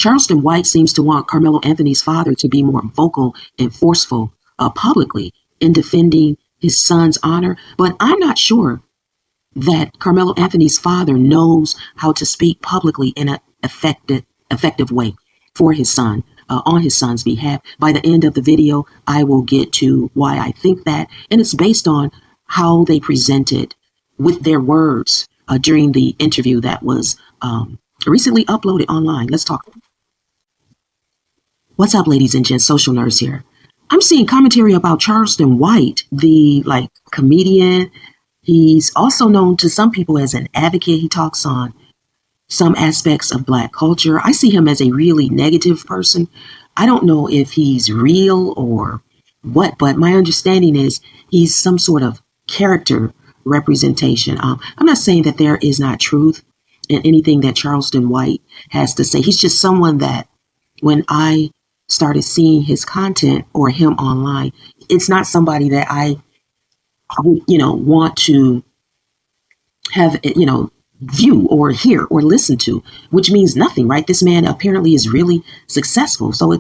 Charleston White seems to want Karmelo Anthony's father to be more vocal and forceful publicly in defending his son's honor, but I'm not sure that Karmelo Anthony's father knows how to speak publicly in an effective way for his son, on his son's behalf. By the end of the video, I will get to why I think that, and it's based on how they presented with their words during the interview that was recently uploaded online. Let's talk. What's up, ladies and gents? Social Nurse here. I'm seeing commentary about Charleston White, the comedian. He's also known to some people as an advocate. He talks on some aspects of Black culture. I see him as a really negative person. I don't know if he's real or what, but my understanding is he's some sort of character representation. I'm not saying that there is not truth in anything that Charleston White has to say. He's just someone that when I started seeing his content or him online, it's not somebody that I would, want to have, view or hear or listen to, which means nothing, right? This man apparently is really successful. So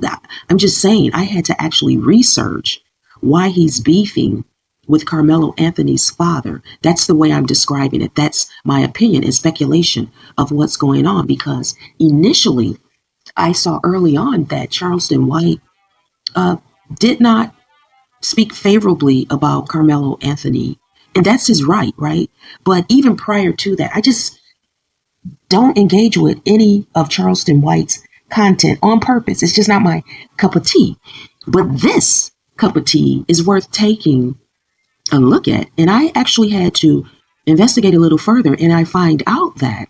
I'm just saying I had to actually research why he's beefing with Karmelo Anthony's father. That's the way I'm describing it. That's my opinion and speculation of what's going on, because initially I saw early on that Charleston White did not speak favorably about Karmelo Anthony. And that's his right? But even prior to that, I just don't engage with any of Charleston White's content on purpose. It's just not my cup of tea. But this cup of tea is worth taking a look at. And I actually had to investigate a little further, and I find out that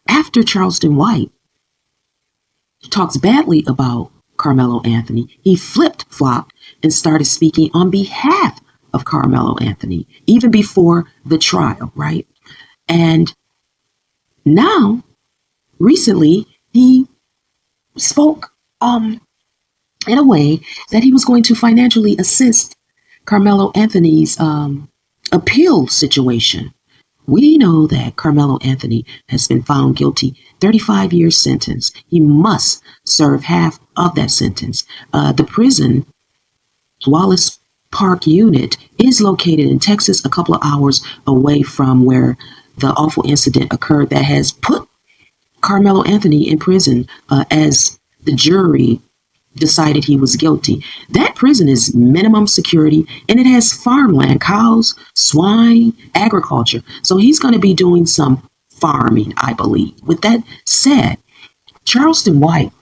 after Charleston White talks badly about Karmelo Anthony, he flipped-flopped and started speaking on behalf of Karmelo Anthony, even before the trial, right? And now, recently, he spoke in a way that he was going to financially assist Karmelo Anthony's appeal situation. We know that Karmelo Anthony has been found guilty, 35-year sentence. He must serve half of that sentence. The prison, Wallace Park Unit, is located in Texas, a couple of hours away from where the awful incident occurred that has put Karmelo Anthony in prison as the jury decided he was guilty. That prison is minimum security, and it has farmland, cows, swine, agriculture. So he's going to be doing some farming, I believe. With that said, Charleston White,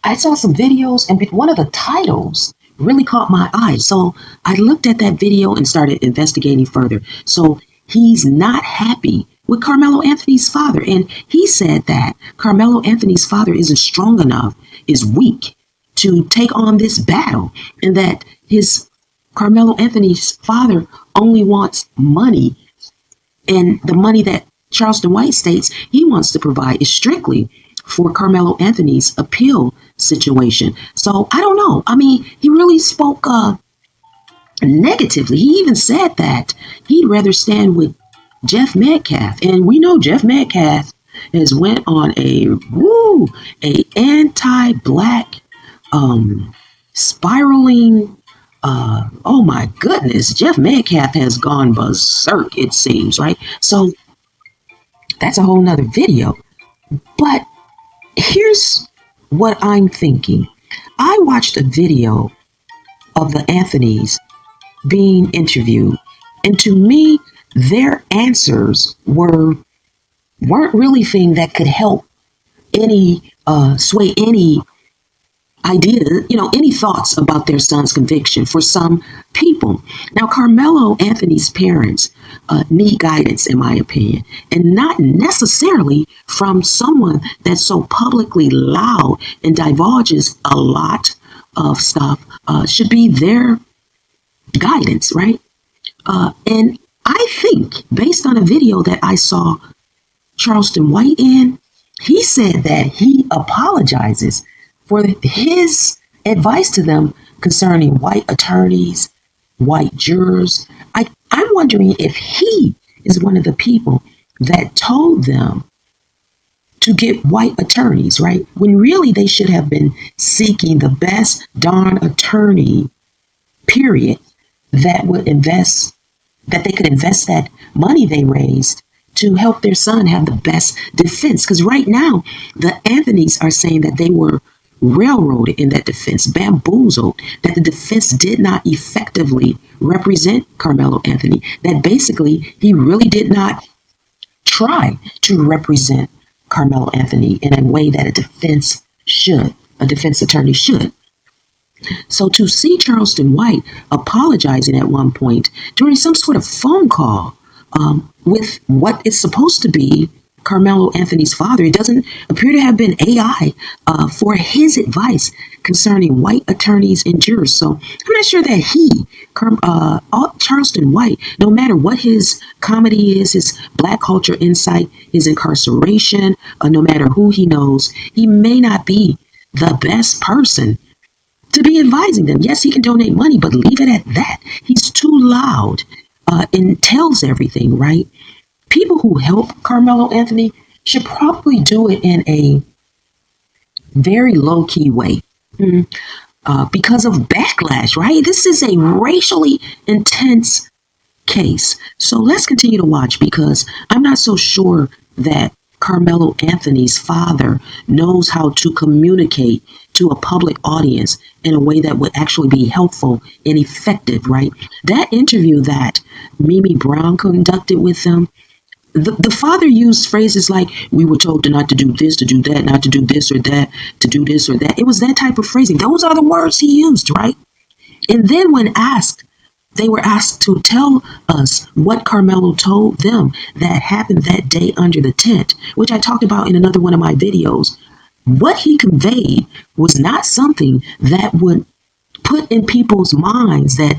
I saw some videos, and one of the titles really caught my eye. So I looked at that video and started investigating further. So he's not happy with Karmelo Anthony's father. And he said that Karmelo Anthony's father isn't strong enough, is weak to take on this battle, and that Karmelo Anthony's father only wants money, and the money that Charleston White states he wants to provide is strictly for Karmelo Anthony's appeal situation. So I don't know. I mean, he really spoke negatively. He even said that he'd rather stand with Jeff Metcalf, and we know Jeff Metcalf has went on a anti-Black spiraling. Oh my goodness, Jeff Metcalf has gone berserk, it seems, right? So that's a whole nother video. But here's what I'm thinking. I watched a video of the Anthonys being interviewed, and to me, their answers weren't really thing that could help sway any idea, any thoughts about their son's conviction for some people. Now, Karmelo Anthony's parents need guidance, in my opinion, and not necessarily from someone that's so publicly loud and divulges a lot of stuff. Should be their guidance, right? And I think, based on a video that I saw Charleston White in, he said that he apologizes for his advice to them concerning white attorneys, white jurors. I'm wondering if he is one of the people that told them to get white attorneys, right? When really they should have been seeking the best darn attorney, period, that would invest, that they could invest that money they raised to help their son have the best defense. Because right now, the Anthonys are saying that they were railroaded in that defense, bamboozled, that the defense did not effectively represent Karmelo Anthony, that basically he really did not try to represent Karmelo Anthony in a way that a defense attorney should. So to see Charleston White apologizing at one point during some sort of phone call with what is supposed to be Karmelo Anthony's father, it doesn't appear to have been AI for his advice concerning white attorneys and jurors. So I'm not sure that Charleston White, no matter what his comedy is, his black culture insight, his incarceration, no matter who he knows, he may not be the best person to be advising them. Yes, he can donate money, but leave it at that. He's too loud and tells everything, right? People who help Karmelo Anthony should probably do it in a very low-key way because of backlash, right? This is a racially intense case. So let's continue to watch, because I'm not so sure that Karmelo Anthony's father knows how to communicate to a public audience in a way that would actually be helpful and effective, right? That interview that Mimi Brown conducted with him, the father used phrases like, we were told to not to do this, to do that, not to do this or that, to do this or that. It was that type of phrasing. Those are the words he used, right? And then when they were asked to tell us what Karmelo told them that happened that day under the tent, which I talked about in another one of my videos. What he conveyed was not something that would put in people's minds that,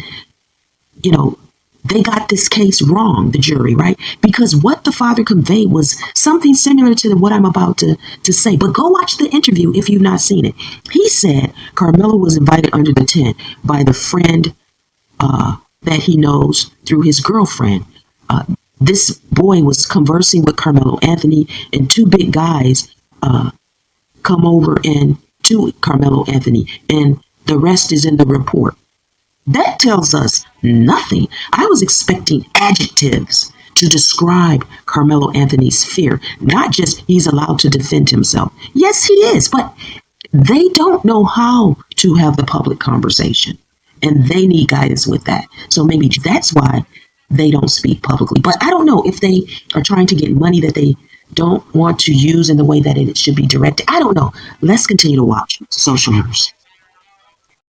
they got this case wrong, the jury, right? Because what the father conveyed was something similar to what I'm about to say. But go watch the interview if you've not seen it. He said Karmelo was invited under the tent by the friend that he knows through his girlfriend. This boy was conversing with Karmelo Anthony, and two big guys come over and to Karmelo Anthony, and the rest is in the report. That tells us nothing. I was expecting adjectives to describe Karmelo Anthony's fear, not just he's allowed to defend himself. Yes, he is, but they don't know how to have the public conversation, and they need guidance with that. So maybe that's why they don't speak publicly. But I don't know if they are trying to get money that they don't want to use in the way that it should be directed. I don't know. Let's continue to watch Social Nurse.